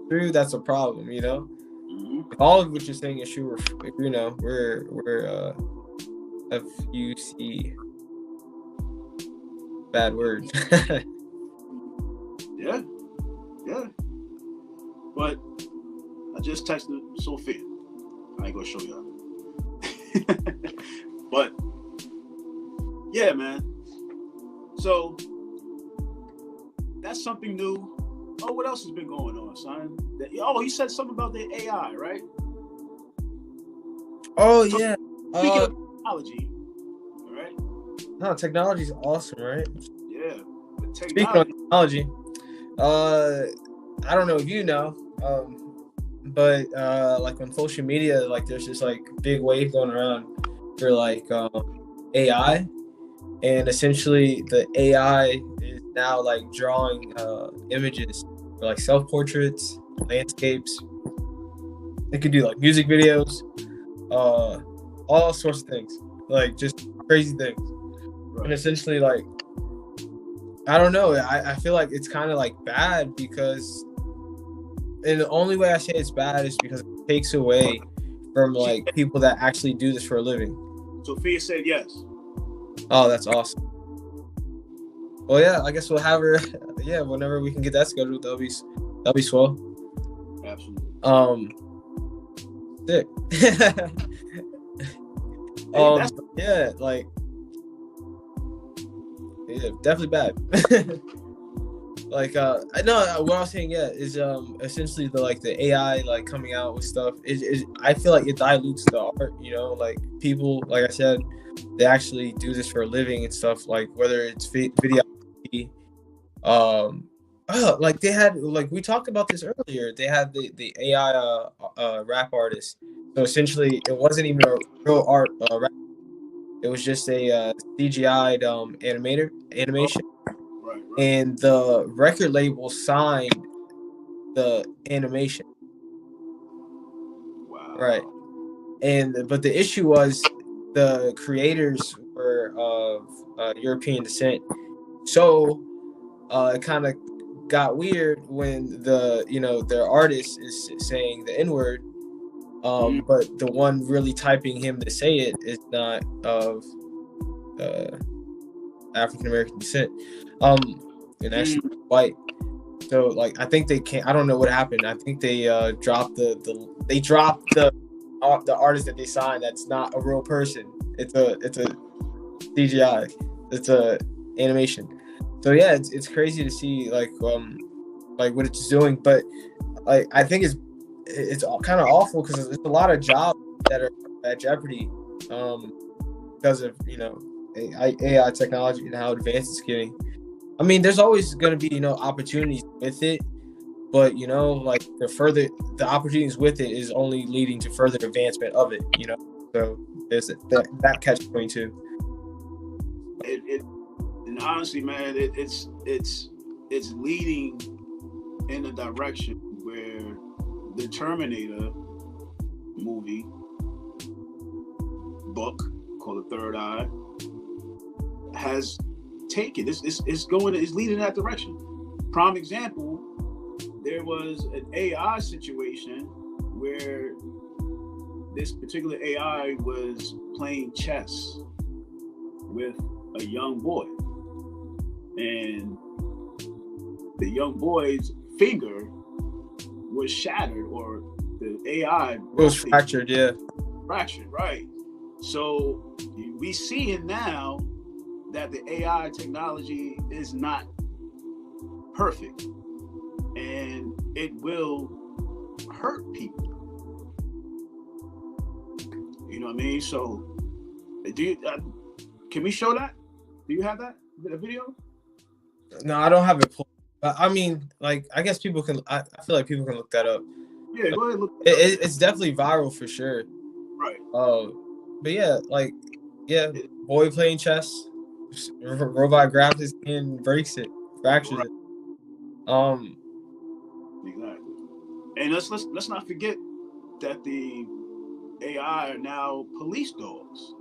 true, that's a problem, Mm-hmm. If all of what you're saying is true, we're FUC, bad words. Yeah. But I just texted Sophia. I ain't gonna show y'all. But yeah, man. So that's something new. Oh, what else has been going on, son? You said something about the AI, right? Oh yeah. Speaking of technology, right? No, technology is awesome, right? Yeah. But Speaking of technology, I don't know if you know, but like on social media, like there's this like big wave going around for like AI, and essentially the AI is now like drawing images for like self-portraits, landscapes. They could do like music videos, all sorts of things, like just crazy things. And essentially, like, I don't know, I feel like it's kind of like bad because, and the only way I say it's bad is because it takes away from like people that actually do this for a living. Sophia said yes. Oh, that's awesome. Well, yeah, I guess we'll have her. Yeah, whenever we can get that scheduled, that'll be swell. Absolutely. Sick. Yeah, like, yeah, definitely bad. Like, no, what I was saying, yeah, is essentially the AI like coming out with stuff. I feel like it dilutes the art. You know, like people, like I said, they actually do this for a living and stuff. Like whether it's video, like they had, like we talked about this earlier. They had the AI rap artist. So essentially, it wasn't even a real art rap. It was just a CGI'd animation. Right. And the record label signed the animation. Wow. Right. But the issue was the creators were of European descent. So it kind of got weird when their artist is saying the N-word, but the one really typing him to say it is not of African American descent, and actually white. So like I think they can't. I don't know what happened. I think they dropped the artist that they signed. That's not a real person. It's a CGI. It's a animation. So yeah, it's crazy to see like what it's doing. But like I think it's kind of awful because there's a lot of jobs that are at jeopardy because of AI technology and how advanced it's getting. I mean, there's always going to be opportunities with it, but like the opportunities with it is only leading to further advancement of it. So there's that catch-22. And honestly, man, it's leading in a direction where the Terminator movie book called The Third Eye has taken. It's leading in that direction. Prime example, there was an AI situation where this particular AI was playing chess with a young boy, and the young boy's finger was shattered, or the AI was fractured. Yeah, fractured, right? So we seeing now that the AI technology is not perfect, and it will hurt people. You know what I mean? So, can we show that? Do you have that video? No, I don't have it pulled. I mean, like, I guess people can. I feel like people can look that up. Yeah, go ahead. It's definitely viral for sure. Right. But yeah, boy playing chess, robot grabs his hand, breaks it, fractures it. Exactly. And let's not forget that the AI are now police dogs.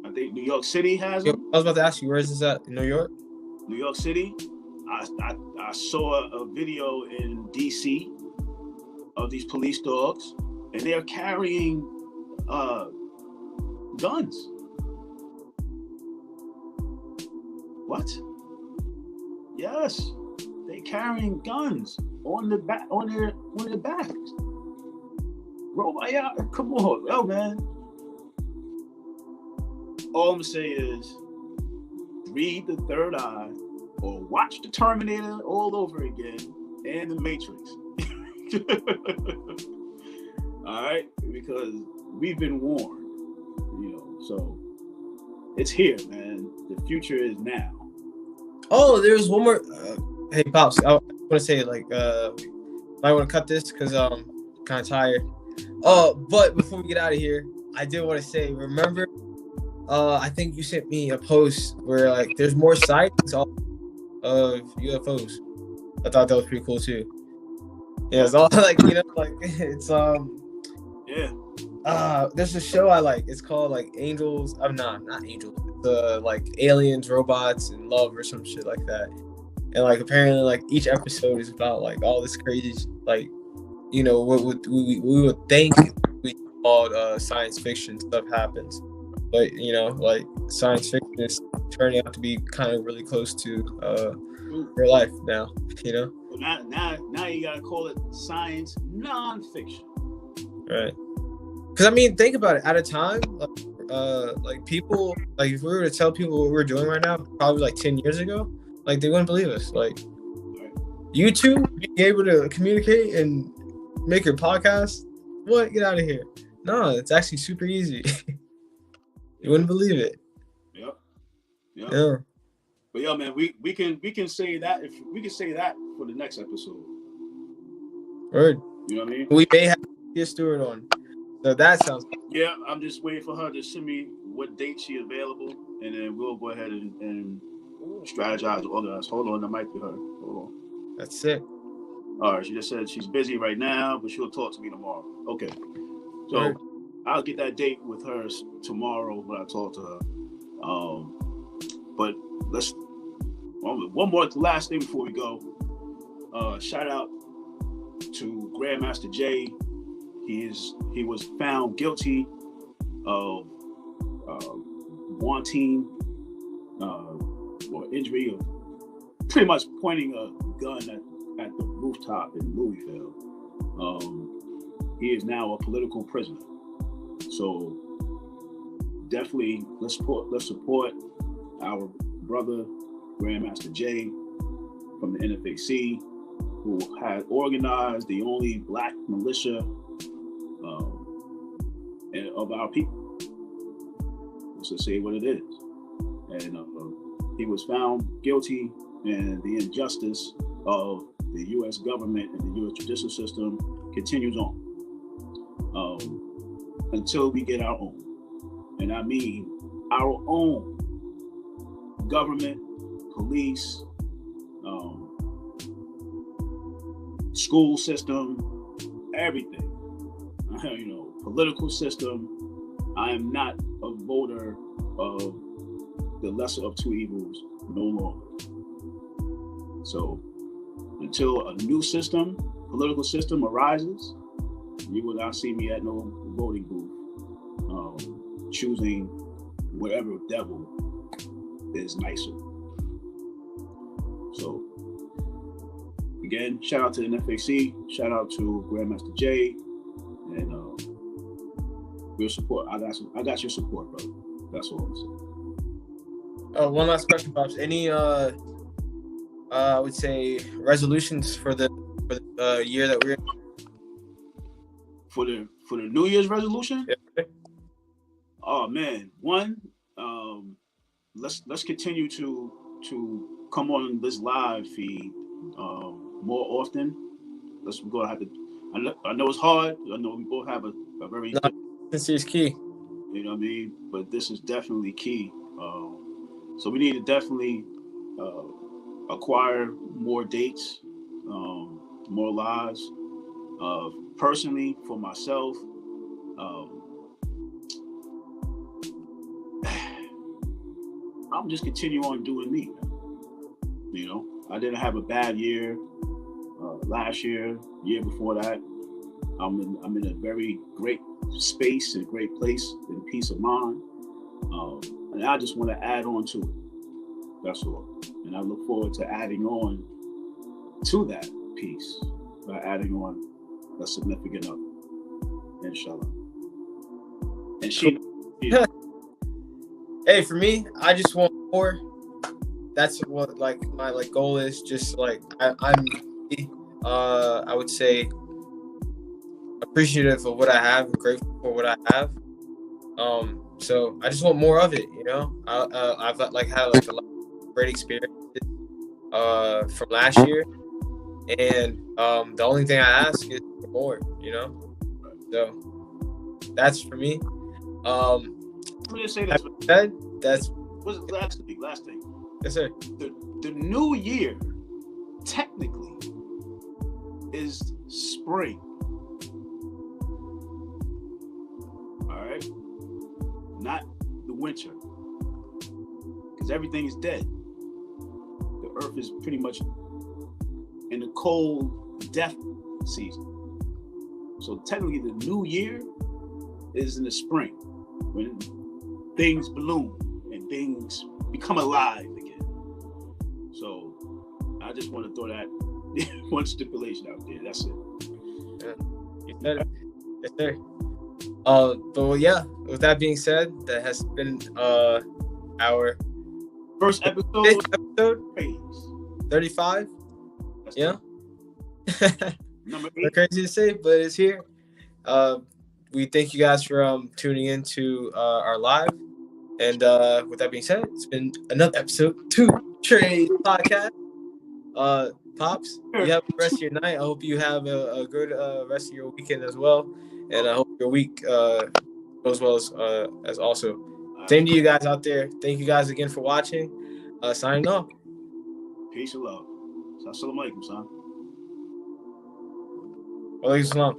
I think New York City has them. I was about to ask you, where is this at? In New York? New York City. I saw a video in DC of these police dogs, and they're carrying guns. What? Yes, they carrying guns on their backs. Robot, yeah, come on, yo, man. All I'm gonna say is read The Third Eye or watch The Terminator all over again and The Matrix. All right, because we've been warned, so it's here, man. The future is now. Oh, there's one more. Hey, Pops, I want to say, I want to cut this because I'm kind of tired. But before we get out of here, I did want to say, remember I think you sent me a post where like there's more sightings of UFOs. I thought that was pretty cool too. Yeah, it's all like like it's Yeah. there's a show I like. It's called like Angels. I'm not Angels. It's like aliens, robots, and love or some shit like that. And like apparently like each episode is about like all this crazy like what we would think we called science fiction stuff happens, but like science fiction is turning out to be kind of really close to real life now. Now you gotta call it science nonfiction. Right. Because I mean, think about it. At a time, like people, like if we were to tell people what we're doing right now, probably like 10 years ago, like they wouldn't believe us. Like you two being able to communicate and make your podcast, what? Get out of here. No, it's actually super easy. You wouldn't believe it. Yep. Yeah. But yeah, man, we can say that if we can say that for the next episode. Word. You know what I mean? We may have your Stewart on. So that sounds good. Yeah, I'm just waiting for her to send me what date she's available, and then we'll go ahead and strategize, organize. Hold on, that might be her. Hold on. That's it. All right, she just said she's busy right now, but she'll talk to me tomorrow. Okay. So Word. I'll get that date with her tomorrow when I talk to her. But let's one more last thing before we go. Shout out to Grandmaster Jay. He was found guilty of wanting or injury of pretty much pointing a gun at the rooftop in Louisville. He is now a political prisoner. So definitely let's support our brother Grandmaster Jay from the NFAC, who had organized the only black militia of our people. Let's just say what it is. And he was found guilty, and the injustice of the U.S. government and the U.S. judicial system continues on until we get our own. And I mean our own government, police, school system, everything. Political system. I am not a voter of the lesser of two evils no longer. So until a new system, political system arises, you will not see me at no voting booth, choosing whatever devil is nicer. So again, shout out to the NFAC, shout out to Grandmaster Jay, and your support. I got your support, brother. That's all I'm saying. One last question, Pops. Any I would say resolutions for the year that we're in? For the New Year's resolution? Yeah. Oh man, one, let's continue to come on this live feed more often. We're gonna have to. I know it's hard. I know we both have a very. This is key. You know what I mean? But this is definitely key. So we need to definitely acquire more dates, more lives. Personally, for myself, I'm just continue on doing me. I didn't have a bad year last year before that. I'm in a very great space and great place and peace of mind. And I just want to add on to it. That's all. And I look forward to adding on to that peace by adding on a significant other. Inshallah. And she. Yeah. Hey, for me, I just want more. That's what my goal is. Just I'm I would say appreciative of what I have and grateful for what I have. So I just want more of it. I've had a lot of great experiences from last year, and the only thing I ask is for more. So that's for me. me just say this. That's What's the last thing? Last thing. yes, sir. The new year technically is spring. All right, not the winter, because everything is dead. The earth is pretty much in the cold death season. So technically, the new year is in the spring when things bloom and things become alive again. So I just want to throw that one stipulation out there. That's it. You said it. Yes, sir. But yeah, with that being said, that has been our First episode, fifth episode, Praise. 35. That's Yeah. Number 8. It's crazy to say, but it's here. We thank you guys for tuning in to our live. And with that being said, it's been another episode, TwoTreys podcast. Pops, you have the rest of your night. I hope you have a good rest of your weekend as well. And I hope your week goes well as also. Same to you guys out there. Thank you guys again for watching. Signing off. Peace and love. Assalamu alaikum, son. Wa alaikum salam.